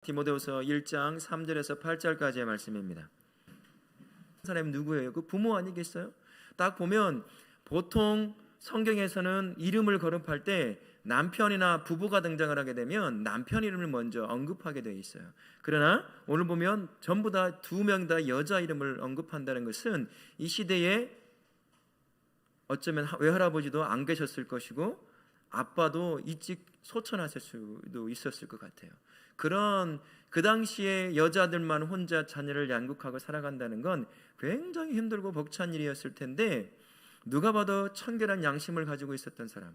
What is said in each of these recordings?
디모데후서 1장 3절에서 8절까지의 말씀입니다. 사람이 누구예요? 그 부모 아니겠어요? 딱 보면 보통 성경에서는 이름을 거듭할 때 남편이나 부부가 등장을 하게 되면 남편 이름을 먼저 언급하게 되어 있어요. 그러나 오늘 보면 전부 다 두 명 다 여자 이름을 언급한다는 것은 이 시대에 어쩌면 외할아버지도 안 계셨을 것이고 아빠도 일찍 소천하실 수도 있었을 것 같아요. 그런 그 당시에 여자들만 혼자 자녀를 양육하고 살아간다는 건 굉장히 힘들고 벅찬 일이었을 텐데 누가 봐도 청결한 양심을 가지고 있었던 사람,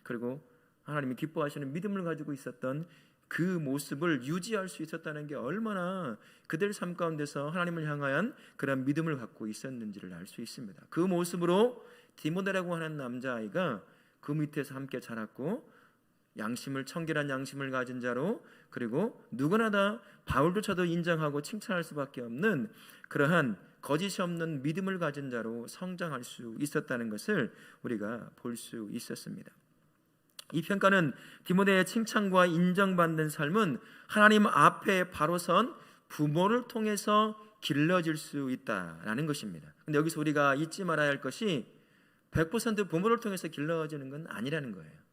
그리고 하나님이 기뻐하시는 믿음을 가지고 있었던 그 모습을 유지할 수 있었다는 게 얼마나 그들 삶 가운데서 하나님을 향한 그런 믿음을 갖고 있었는지를 알 수 있습니다. 그 모습으로 디모데라고 하는 남자아이가 그 밑에서 함께 자랐고 청결한 양심을 가진 자로, 그리고 누구나 다 바울조차도 인정하고 칭찬할 수밖에 없는 그러한 거짓이 없는 믿음을 가진 자로 성장할 수 있었다는 것을 우리가 볼 수 있었습니다. 이 평가는 디모데의 칭찬과 인정받는 삶은 하나님 앞에 바로 선 부모를 통해서 길러질 수 있다라는 것입니다. 근데 여기서 우리가 잊지 말아야 할 것이 100% 부모를 통해서 길러지는 건 아니라는 거예요.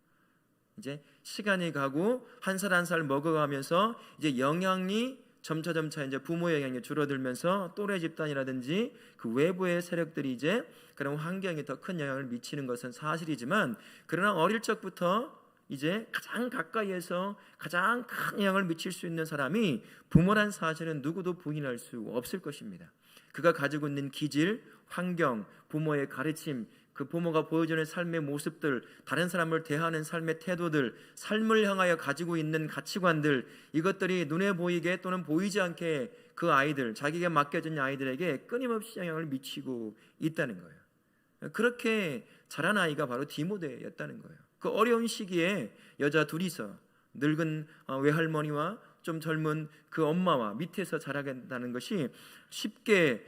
이제 시간이 가고 한 살 한 살 먹어가면서 이제 영향이 점차 이제 부모의 영향이 줄어들면서 또래 집단이라든지 그 외부의 세력들이 이제 그런 환경에 더 큰 영향을 미치는 것은 사실이지만, 그러나 어릴 적부터 이제 가장 가까이에서 가장 큰 영향을 미칠 수 있는 사람이 부모란 사실은 누구도 부인할 수 없을 것입니다. 그가 가지고 있는 기질, 환경, 부모의 가르침, 그 부모가 보여주는 삶의 모습들, 다른 사람을 대하는 삶의 태도들, 삶을 향하여 가지고 있는 가치관들, 이것들이 눈에 보이게 또는 보이지 않게 그 아이들, 자기가 맡겨진 아이들에게 끊임없이 영향을 미치고 있다는 거예요. 그렇게 자란 아이가 바로 디모데였다는 거예요. 그 어려운 시기에 여자 둘이서 늙은 외할머니와 좀 젊은 그 엄마와 밑에서 자라간다는 것이 쉽게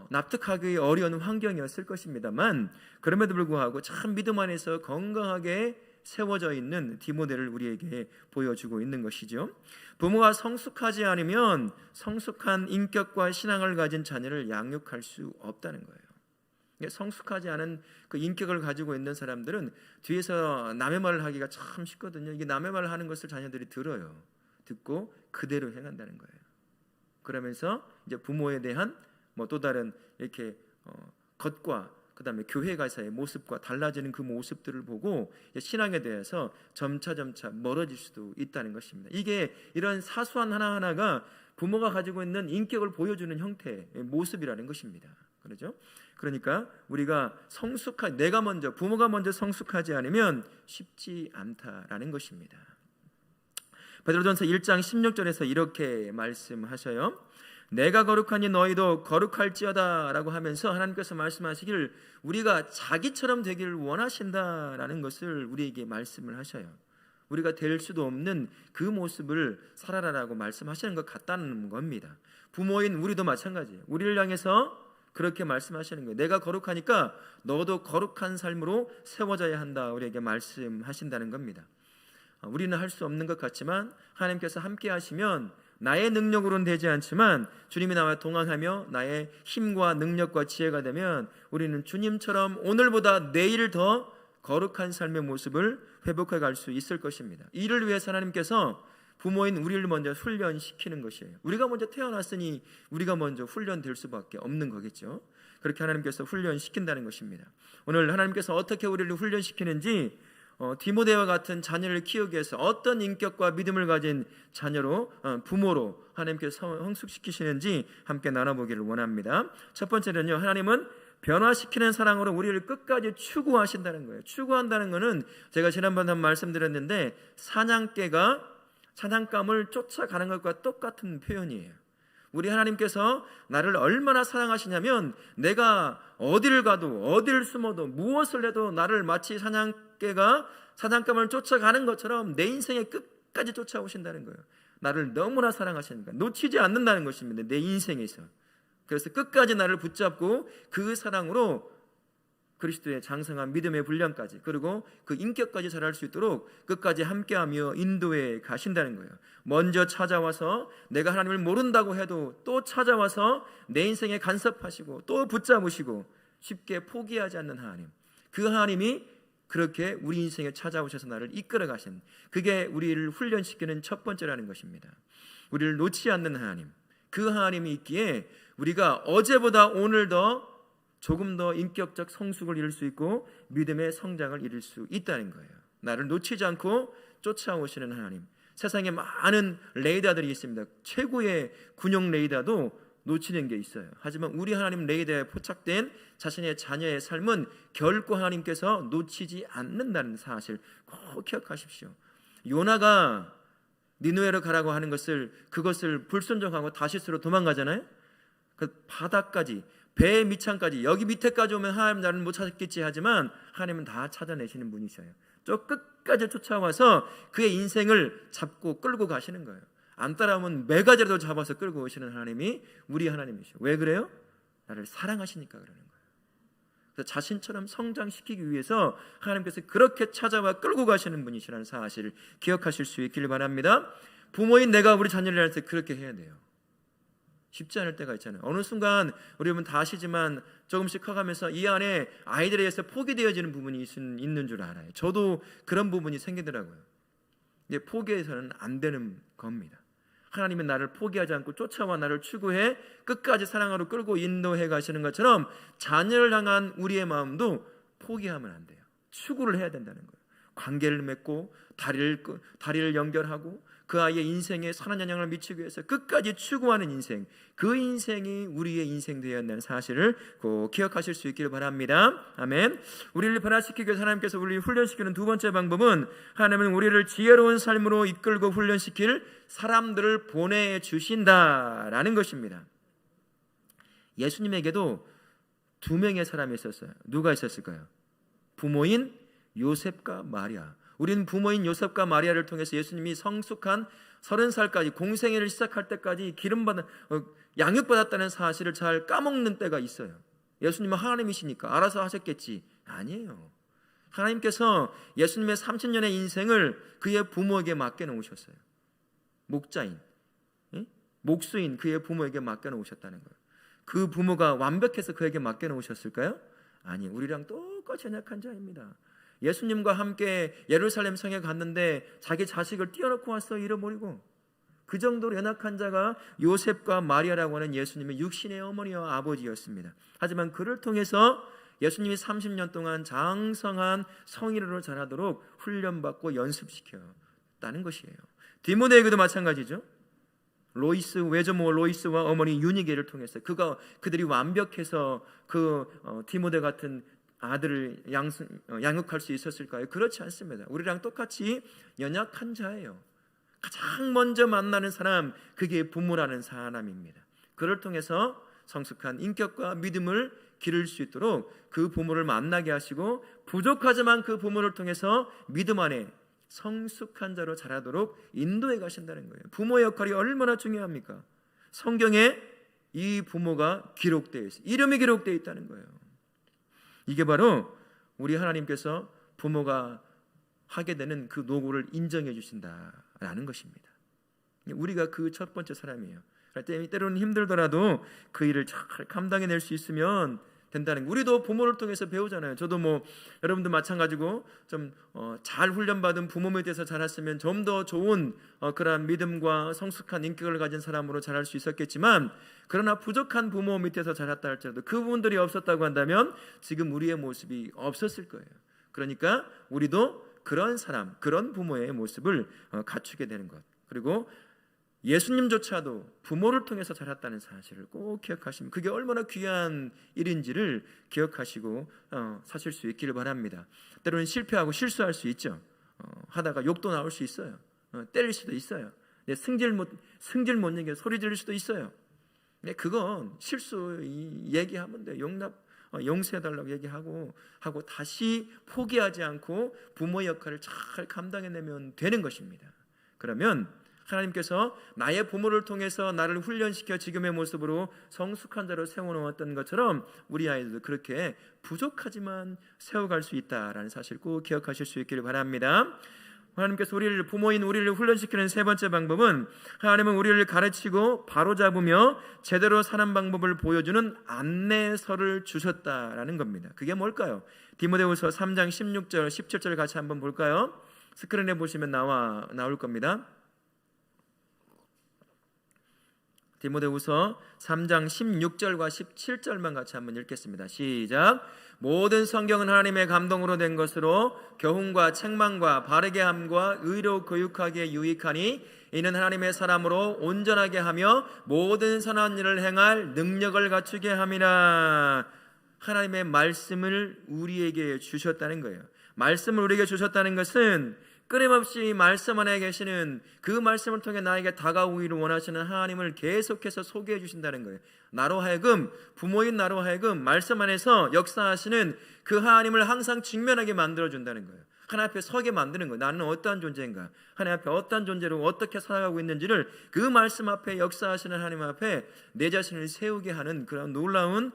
납득하기 어려운 환경이었을 것입니다만, 그럼에도 불구하고 참 믿음 안에서 건강하게 세워져 있는 디모데를 우리에게 보여주고 있는 것이죠. 부모가 성숙하지 않으면 성숙한 인격과 신앙을 가진 자녀를 양육할 수 없다는 거예요. 성숙하지 않은 그 인격을 가지고 있는 사람들은 뒤에서 남의 말을 하기가 참 쉽거든요. 이게 남의 말을 하는 것을 자녀들이 들어요. 듣고 그대로 행한다는 거예요. 그러면서 이제 부모에 대한 또 다른 이렇게 겉과 그다음에 교회 가서의 모습과 달라지는 그 모습들을 보고 신앙에 대해서 점차 멀어질 수도 있다는 것입니다. 이게 이런 사소한 하나하나가 부모가 가지고 있는 인격을 보여주는 형태의 모습이라는 것입니다. 그렇죠? 그러니까 우리가 부모가 먼저 성숙하지 않으면 쉽지 않다라는 것입니다. 베드로전서 1장 16절에서 이렇게 말씀하셔요. 내가 거룩하니 너희도 거룩할지어다 라고 하면서 하나님께서 말씀하시길 우리가 자기처럼 되기를 원하신다라는 것을 우리에게 말씀을 하셔요. 우리가 될 수도 없는 그 모습을 살아라라고 말씀하시는 것 같다는 겁니다. 부모인 우리도 마찬가지예요. 우리를 향해서 그렇게 말씀하시는 거예요. 내가 거룩하니까 너도 거룩한 삶으로 세워져야 한다, 우리에게 말씀하신다는 겁니다. 우리는 할 수 없는 것 같지만 하나님께서 함께 하시면 나의 능력으로는 되지 않지만 주님이 나와 동행하며 나의 힘과 능력과 지혜가 되면 우리는 주님처럼 오늘보다 내일 더 거룩한 삶의 모습을 회복해 갈 수 있을 것입니다. 이를 위해서 하나님께서 부모인 우리를 먼저 훈련시키는 것이에요. 우리가 먼저 태어났으니 우리가 먼저 훈련될 수밖에 없는 거겠죠. 그렇게 하나님께서 훈련시킨다는 것입니다. 오늘 하나님께서 어떻게 우리를 훈련시키는지, 디모데와 같은 자녀를 키우기 위해서 어떤 인격과 믿음을 가진 자녀로, 부모로 하나님께서 성숙시키시는지 함께 나눠보기를 원합니다. 첫 번째는요, 하나님은 변화시키는 사랑으로 우리를 끝까지 추구하신다는 거예요. 추구한다는 것은 제가 지난번에 한번 말씀드렸는데 사냥개가 사냥감을 쫓아가는 것과 똑같은 표현이에요. 우리 하나님께서 나를 얼마나 사랑하시냐면 내가 어디를 가도 어디를 숨어도 무엇을 해도 나를 마치 사냥개가 사냥감을 쫓아가는 것처럼 내 인생의 끝까지 쫓아오신다는 거예요. 나를 너무나 사랑하시니까 놓치지 않는다는 것입니다. 내 인생에서. 그래서 끝까지 나를 붙잡고 그 사랑으로 그리스도의 장성한 믿음의 분량까지, 그리고 그 인격까지 자랄 수 있도록 끝까지 함께하며 인도해 가신다는 거예요. 먼저 찾아와서 내가 하나님을 모른다고 해도 또 찾아와서 내 인생에 간섭하시고 또 붙잡으시고 쉽게 포기하지 않는 하나님, 그 하나님이 그렇게 우리 인생에 찾아오셔서 나를 이끌어 가신, 그게 우리를 훈련시키는 첫 번째라는 것입니다. 우리를 놓지 않는 하나님, 그 하나님이 있기에 우리가 어제보다 오늘 더 조금 더 인격적 성숙을 이룰 수 있고 믿음의 성장을 이룰 수 있다는 거예요. 나를 놓치지 않고 쫓아오시는 하나님. 세상에 많은 레이더들이 있습니다. 최고의 군용 레이더도 놓치는 게 있어요. 하지만 우리 하나님 레이더에 포착된 자신의 자녀의 삶은 결코 하나님께서 놓치지 않는다는 사실 꼭 기억하십시오. 요나가 니느웨로 가라고 하는 그것을 불순종하고 다시스로 도망가잖아요. 그 바다까지, 배 밑창까지, 여기 밑에까지 오면 하나님 나를 못 찾겠지 하지만 하나님은 다 찾아내시는 분이셔요. 저 끝까지 쫓아와서 그의 인생을 잡고 끌고 가시는 거예요. 안 따라오면 매가지라도 잡아서 끌고 오시는 하나님이 우리 하나님이시죠. 왜 그래요? 나를 사랑하시니까 그러는 거예요. 그래서 자신처럼 성장시키기 위해서 하나님께서 그렇게 찾아와 끌고 가시는 분이시라는 사실을 기억하실 수 있기를 바랍니다. 부모인 내가 우리 자녀를 할 때 그렇게 해야 돼요. 쉽지 않을 때가 있잖아요. 어느 순간 우리 여러분 다 아시지만 조금씩 커가면서 이 안에 아이들에 의해서 포기되어지는 부분이 있는 줄 알아요. 저도 그런 부분이 생기더라고요. 근데 포기해서는 안 되는 겁니다. 하나님은 나를 포기하지 않고 쫓아와 나를 추구해 끝까지 사랑으로 끌고 인도해 가시는 것처럼 자녀를 향한 우리의 마음도 포기하면 안 돼요. 추구를 해야 된다는 거예요. 관계를 맺고 다리를 연결하고 그 아이의 인생에 선한 영향을 미치기 위해서 끝까지 추구하는 인생, 그 인생이 우리의 인생 되어야 한다는 사실을 꼭 기억하실 수 있기를 바랍니다. 아멘. 우리를 변화시키기 위해서 하나님께서 우리를 훈련시키는 두 번째 방법은, 하나님은 우리를 지혜로운 삶으로 이끌고 훈련시킬 사람들을 보내주신다라는 것입니다. 예수님에게도 두 명의 사람이 있었어요. 누가 있었을까요? 부모인 요셉과 마리아. 우리는 부모인 요셉과 마리아를 통해서 예수님이 성숙한 30살까지 공생애를 시작할 때까지 양육받았다는 사실을 잘 까먹는 때가 있어요. 예수님은 하나님이시니까 알아서 하셨겠지. 아니에요. 하나님께서 예수님의 30년의 인생을 그의 부모에게 맡겨놓으셨어요. 목자인, 목수인 그의 부모에게 맡겨놓으셨다는 거예요. 그 부모가 완벽해서 그에게 맡겨놓으셨을까요? 아니, 우리랑 똑같이 연약한 자입니다. 예수님과 함께 예루살렘 성에 갔는데 자기 자식을 띄워놓고 왔어, 잃어버리고. 그 정도로 연약한 자가 요셉과 마리아라고 하는 예수님의 육신의 어머니와 아버지였습니다. 하지만 그를 통해서 예수님이 30년 동안 장성한 성인으로 자라도록 훈련받고 연습시켰다는 것이에요. 디모데에게도 마찬가지죠. 외조모 로이스와 어머니 유니게를 통해서 그들이 완벽해서 디모데 같은 아들을 양육할 수 있었을까요? 그렇지 않습니다. 우리랑 똑같이 연약한 자예요. 가장 먼저 만나는 사람, 그게 부모라는 사람입니다. 그를 통해서 성숙한 인격과 믿음을 기를 수 있도록 그 부모를 만나게 하시고, 부족하지만 그 부모를 통해서 믿음 안에 성숙한 자로 자라도록 인도해 가신다는 거예요. 부모의 역할이 얼마나 중요합니까? 성경에 이 부모가 기록되어 있어요. 이름이 기록되어 있다는 거예요. 이게 바로 우리 하나님께서 부모가 하게 되는 그 노고를 인정해 주신다라는 것입니다. 우리가 그 첫 번째 사람이에요. 때로는 힘들더라도 그 일을 잘 감당해낼 수 있으면 된다는 거. 우리도 부모를 통해서 배우잖아요. 저도 여러분도 마찬가지고 좀 잘 훈련받은 부모 밑에서 자랐으면 좀 더 좋은 그러한 믿음과 성숙한 인격을 가진 사람으로 자랄 수 있었겠지만, 그러나 부족한 부모 밑에서 자랐다 할지라도 그 부분들이 없었다고 한다면 지금 우리의 모습이 없었을 거예요. 그러니까 우리도 그런 사람, 그런 부모의 모습을 갖추게 되는 것. 그리고 예수님조차도 부모를 통해서 자랐다는 사실을 꼭 기억하시면, 그게 얼마나 귀한 일인지를 기억하시고 사실 수 있기를 바랍니다. 때로는 실패하고 실수할 수 있죠. 하다가 욕도 나올 수 있어요. 때릴 수도 있어요. 승질 못 내게 소리 지를 수도 있어요. 근데 그건 실수 얘기하면 돼요. 용서해달라고 얘기하고 다시 포기하지 않고 부모의 역할을 잘 감당해내면 되는 것입니다. 그러면 하나님께서 나의 부모를 통해서 나를 훈련시켜 지금의 모습으로 성숙한 자로 세워놓았던 것처럼 우리 아이들도 그렇게 부족하지만 세워갈 수 있다라는 사실 꼭 기억하실 수 있기를 바랍니다. 하나님께서 부모인 우리를 훈련시키는 세 번째 방법은, 하나님은 우리를 가르치고 바로잡으며 제대로 사는 방법을 보여주는 안내서를 주셨다라는 겁니다. 그게 뭘까요? 디모데후서 3장 16절 17절 같이 한번 볼까요? 스크린에 보시면 나올 겁니다. 디모데후서 3장 16절과 17절만 같이 한번 읽겠습니다. 시작. 모든 성경은 하나님의 감동으로 된 것으로 교훈과 책망과 바르게 함과 의로 교육하기에 유익하니 이는 하나님의 사람으로 온전하게 하며 모든 선한 일을 행할 능력을 갖추게 함이라. 하나님의 말씀을 우리에게 주셨다는 거예요. 말씀을 우리에게 주셨다는 것은 끊임없이 말씀 안에 계시는, 그 말씀을 통해 나에게 다가오기를 원하시는 하나님을 계속해서 소개해 주신다는 거예요. 나로 하여금, 부모인 나로 하여금 말씀 안에서 역사하시는 그 하나님을 항상 직면하게 만들어준다는 거예요. 하나님 앞에 서게 만드는 거예요. 나는 어떠한 존재인가, 하나님 앞에 어떠한 존재로 어떻게 살아가고 있는지를 그 말씀 앞에 역사하시는 하나님 앞에 내 자신을 세우게 하는 그런 놀라운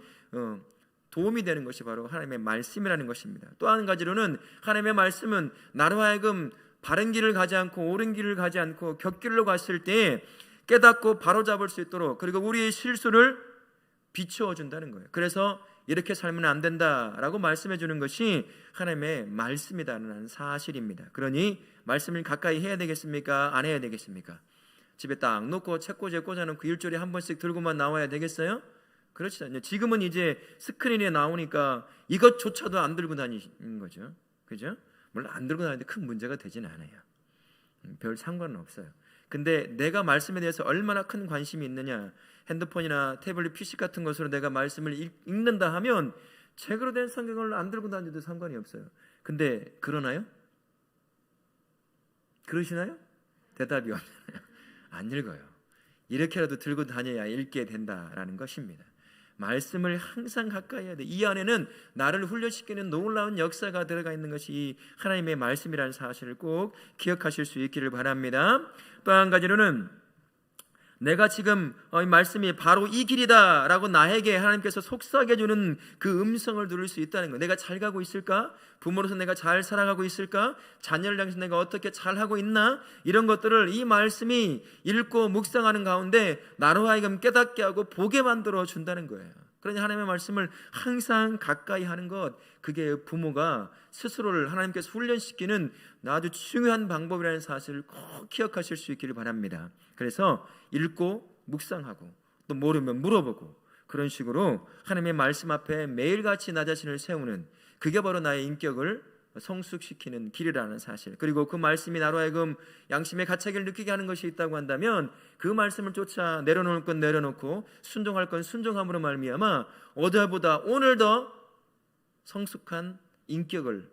도움이 되는 것이 바로 하나님의 말씀이라는 것입니다. 또 한 가지로는 하나님의 말씀은 나로 하여금 바른 길을 가지 않고 옳은 길을 가지 않고 곁길로 갔을 때 깨닫고 바로잡을 수 있도록, 그리고 우리의 실수를 비추어 준다는 거예요. 그래서 이렇게 살면 안 된다라고 말씀해 주는 것이 하나님의 말씀이라는 사실입니다. 그러니 말씀을 가까이 해야 되겠습니까? 안 해야 되겠습니까? 집에 딱 놓고 책꽂이에 꽂아놓고 일주일에 한 번씩 들고만 나와야 되겠어요? 그렇지 않죠. 지금은 이제 스크린에 나오니까 이것조차도 안 들고 다니는 거죠. 그죠? 물론 안 들고 다니는데 큰 문제가 되진 않아요. 별 상관은 없어요. 근데 내가 말씀에 대해서 얼마나 큰 관심이 있느냐, 핸드폰이나 태블릿 PC 같은 것으로 내가 말씀을 읽는다 하면 책으로 된 성경을 안 들고 다녀도 상관이 없어요. 근데 그러나요? 그러시나요? 대답이 없잖아요. 안 읽어요. 이렇게라도 들고 다녀야 읽게 된다라는 것입니다. 말씀을 항상 가까이 해야 돼. 이 안에는 나를 훈련시키는 놀라운 역사가 들어가 있는 것이 이 하나님의 말씀이라는 사실을 꼭 기억하실 수 있기를 바랍니다. 또 한 가지로는 내가 지금 이 말씀이 바로 이 길이다 라고 나에게 하나님께서 속삭여 주는 그 음성을 들을 수 있다는 거예요. 내가 잘 가고 있을까? 부모로서 내가 잘 살아가고 있을까? 자녀를 향해서 내가 어떻게 잘하고 있나? 이런 것들을 이 말씀이 읽고 묵상하는 가운데 나로 하여금 깨닫게 하고 보게 만들어 준다는 거예요. 그러니 하나님의 말씀을 항상 가까이 하는 것, 그게 부모가 스스로를 하나님께서 훈련시키는 아주 중요한 방법이라는 사실을 꼭 기억하실 수 있기를 바랍니다. 그래서 읽고 묵상하고 또 모르면 물어보고 그런 식으로 하나님의 말씀 앞에 매일같이 나 자신을 세우는, 그게 바로 나의 인격을 성숙시키는 길이라는 사실, 그리고 그 말씀이 나로 하여금 양심의 가책을 느끼게 하는 것이 있다고 한다면 그 말씀을 쫓아 내려놓을 건 내려놓고 순종할 건 순종함으로 말미암아 어제보다 오늘 더 성숙한 인격을,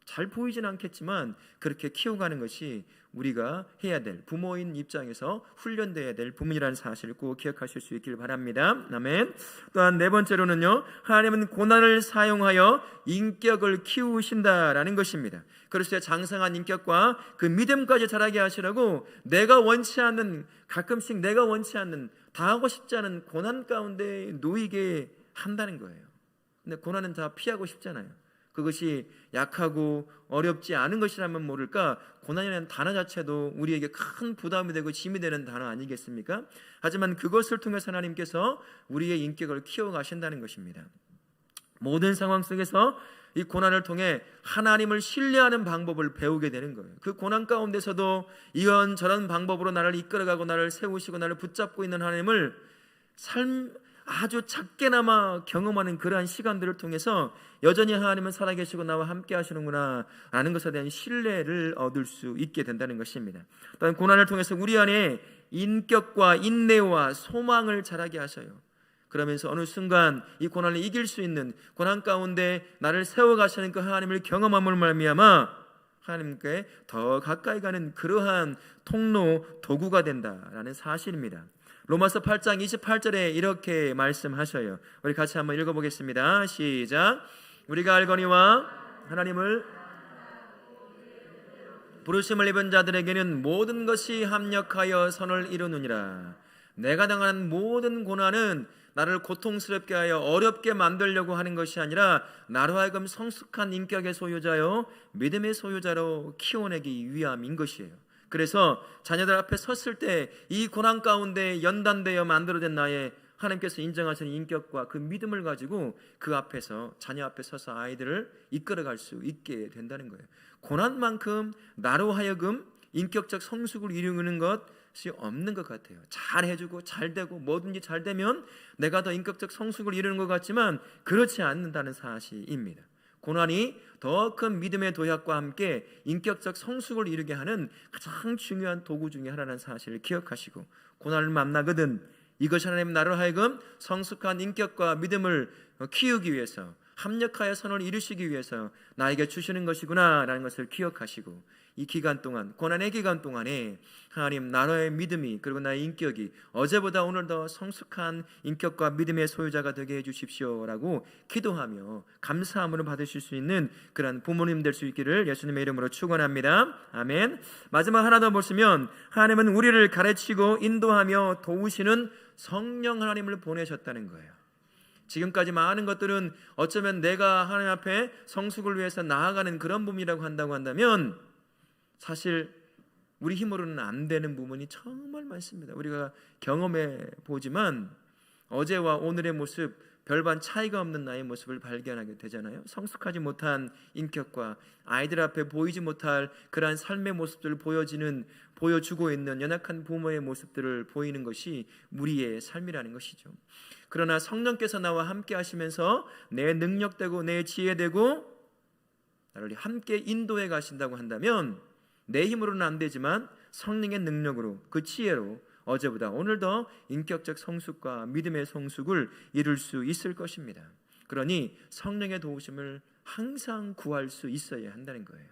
잘 보이진 않겠지만 그렇게 키워가는 것이 우리가 해야 될, 부모인 입장에서 훈련되어야 될 부모이라는 사실을 꼭 기억하실 수 있기를 바랍니다. 아멘. 또한 네 번째로는요, 하나님은 고난을 사용하여 인격을 키우신다라는 것입니다. 그리스도의 장성한 인격과 그 믿음까지 자라게 하시라고 내가 원치 않는, 가끔씩 내가 원치 않는, 당하고 싶지 않은 고난 가운데 놓이게 한다는 거예요. 근데 고난은 다 피하고 싶잖아요. 그것이 약하고 어렵지 않은 것이라면 모를까, 고난이라는 단어 자체도 우리에게 큰 부담이 되고 짐이 되는 단어 아니겠습니까? 하지만 그것을 통해서 하나님께서 우리의 인격을 키워가신다는 것입니다. 모든 상황 속에서 이 고난을 통해 하나님을 신뢰하는 방법을 배우게 되는 거예요. 그 고난 가운데서도 이런저런 방법으로 나를 이끌어가고 나를 세우시고 나를 붙잡고 있는 하나님을 아주 작게나마 경험하는 그러한 시간들을 통해서 여전히 하나님은 살아계시고 나와 함께 하시는구나 라는 것에 대한 신뢰를 얻을 수 있게 된다는 것입니다. 또한 고난을 통해서 우리 안에 인격과 인내와 소망을 자라게 하셔요. 그러면서 어느 순간 이 고난을 이길 수 있는, 고난 가운데 나를 세워가시는 그 하나님을 경험함을 말미암아 하나님께 더 가까이 가는 그러한 통로, 도구가 된다라는 사실입니다. 로마서 8장 28절에 이렇게 말씀하셔요. 우리 같이 한번 읽어보겠습니다. 시작. 우리가 알거니와 하나님을 부르심을 입은 자들에게는 모든 것이 합력하여 선을 이루느니라. 내가 당하는 모든 고난은 나를 고통스럽게 하여 어렵게 만들려고 하는 것이 아니라 나로 하여금 성숙한 인격의 소유자요 믿음의 소유자로 키워내기 위함인 것이에요. 그래서 자녀들 앞에 섰을 때 이 고난 가운데 연단되어 만들어진 나의 하나님께서 인정하시는 인격과 그 믿음을 가지고 그 앞에서 자녀 앞에 서서 아이들을 이끌어갈 수 있게 된다는 거예요. 고난만큼 나로 하여금 인격적 성숙을 이루는 것이 없는 것 같아요. 잘 해주고 잘 되고 뭐든지 잘 되면 내가 더 인격적 성숙을 이루는 것 같지만 그렇지 않는다는 사실입니다. 고난이 더 큰 믿음의 도약과 함께 인격적 성숙을 이루게 하는 가장 중요한 도구 중에 하나라는 사실을 기억하시고, 고난을 만나거든 이것이 하나님 나를 하여금 성숙한 인격과 믿음을 키우기 위해서, 합력하여 선을 이루시기 위해서 나에게 주시는 것이구나 라는 것을 기억하시고, 이 기간 동안, 고난의 기간 동안에 하나님 나의 믿음이 그리고 나의 인격이 어제보다 오늘 더 성숙한 인격과 믿음의 소유자가 되게 해주십시오 라고 기도하며 감사함으로 받으실 수 있는 그런 부모님 될 수 있기를 예수님의 이름으로 축원합니다. 아멘. 마지막 하나 더 보시면, 하나님은 우리를 가르치고 인도하며 도우시는 성령 하나님을 보내셨다는 거예요. 지금까지 많은 것들은 어쩌면 내가 하나님 앞에 성숙을 위해서 나아가는 그런 부분이라고 한다고 한다면 사실 우리 힘으로는 안 되는 부분이 정말 많습니다. 우리가 경험해 보지만 어제와 오늘의 모습, 별반 차이가 없는 나의 모습을 발견하게 되잖아요. 성숙하지 못한 인격과 아이들 앞에 보이지 못할 그러한 삶의 모습들을 보여주고 있는 연약한 부모의 모습들을 보이는 것이 우리의 삶이라는 것이죠. 그러나 성령께서 나와 함께 하시면서 내 능력되고 내 지혜되고 나를 함께 인도해 가신다고 한다면 내 힘으로는 안 되지만 성령의 능력으로, 그 지혜로 어제보다 오늘 더 인격적 성숙과 믿음의 성숙을 이룰 수 있을 것입니다. 그러니 성령의 도우심을 항상 구할 수 있어야 한다는 거예요.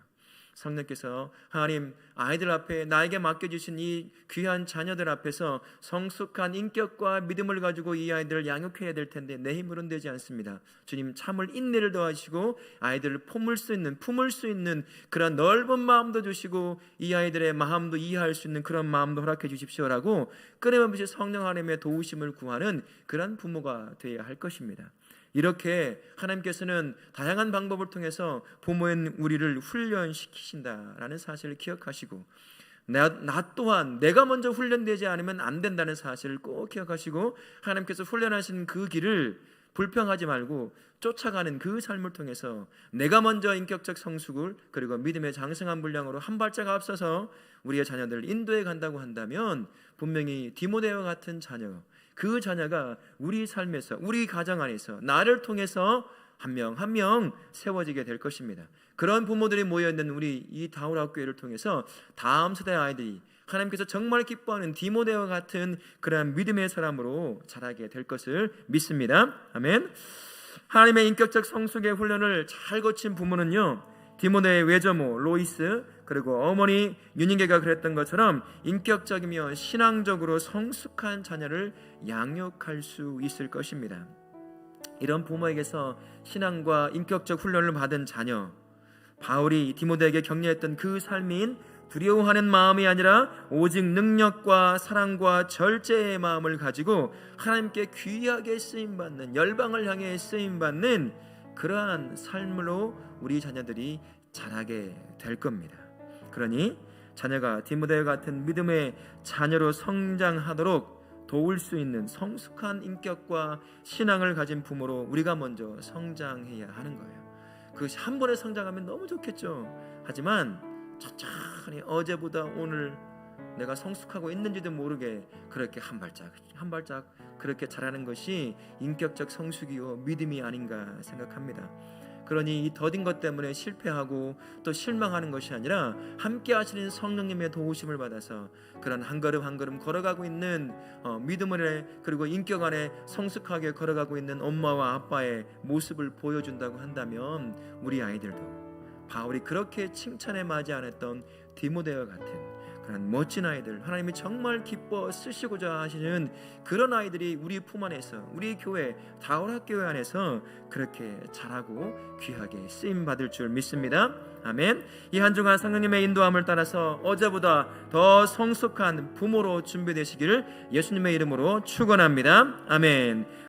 성령께서 하나님 아이들 앞에 나에게 맡겨주신 이 귀한 자녀들 앞에서 성숙한 인격과 믿음을 가지고 이 아이들을 양육해야 될 텐데 내 힘으로는 되지 않습니다. 주님 참을 인내를 더하시고 아이들을 품을 수 있는 그런 넓은 마음도 주시고 이 아이들의 마음도 이해할 수 있는 그런 마음도 허락해 주십시오라고 끊임없이 성령 하나님의 도우심을 구하는 그런 부모가 되어야 할 것입니다. 이렇게 하나님께서는 다양한 방법을 통해서 부모인 우리를 훈련시키신다라는 사실을 기억하시고, 나 또한 내가 먼저 훈련되지 않으면 안 된다는 사실을 꼭 기억하시고, 하나님께서 훈련하신 그 길을 불평하지 말고 쫓아가는 그 삶을 통해서 내가 먼저 인격적 성숙을 그리고 믿음의 장성한 분량으로 한 발짝 앞서서 우리의 자녀들을 인도해 간다고 한다면 분명히 디모데와 같은 자녀, 그 자녀가 우리 삶에서, 우리 가정 안에서 나를 통해서 한 명 한 명 세워지게 될 것입니다. 그런 부모들이 모여있는 우리 이 다울학 교회를 통해서 다음 세대 아이들이 하나님께서 정말 기뻐하는 디모데와 같은 그런 믿음의 사람으로 자라게 될 것을 믿습니다. 아멘. 하나님의 인격적 성숙의 훈련을 잘 거친 부모는요, 디모데의 외조모 로이스 그리고 어머니 윤인계가 그랬던 것처럼 인격적이며 신앙적으로 성숙한 자녀를 양육할 수 있을 것입니다. 이런 부모에게서 신앙과 인격적 훈련을 받은 자녀, 바울이 디모데에게 격려했던 그 삶인 두려워하는 마음이 아니라 오직 능력과 사랑과 절제의 마음을 가지고 하나님께 귀하게 쓰임받는, 열방을 향해 쓰임받는 그러한 삶으로 우리 자녀들이 자라게 될 겁니다. 그러니 자녀가 디모데와 같은 믿음의 자녀로 성장하도록 도울 수 있는 성숙한 인격과 신앙을 가진 부모로 우리가 먼저 성장해야 하는 거예요. 그것이 한 번에 성장하면 너무 좋겠죠. 하지만 천천히 어제보다 오늘 내가 성숙하고 있는지도 모르게 그렇게 한 발짝 그렇게 자라는 것이 인격적 성숙이요 믿음이 아닌가 생각합니다. 그러니 이 더딘 것 때문에 실패하고 또 실망하는 것이 아니라 함께 하시는 성령님의 도우심을 받아서 그런 한 걸음 한 걸음 걸어가고 있는 믿음을 그리고 인격 안에 성숙하게 걸어가고 있는 엄마와 아빠의 모습을 보여준다고 한다면 우리 아이들도 바울이 그렇게 칭찬에 맞이 않았던 디모데와 같은 그런 멋진 아이들, 하나님이 정말 기뻐 쓰시고자 하시는 그런 아이들이 우리 품 안에서, 우리 교회 다울학교회 안에서 그렇게 자라고 귀하게 쓰임 받을 줄 믿습니다. 아멘. 이 한 주간 성령님의 인도함을 따라서 어제보다 더 성숙한 부모로 준비되시기를 예수님의 이름으로 축원합니다. 아멘.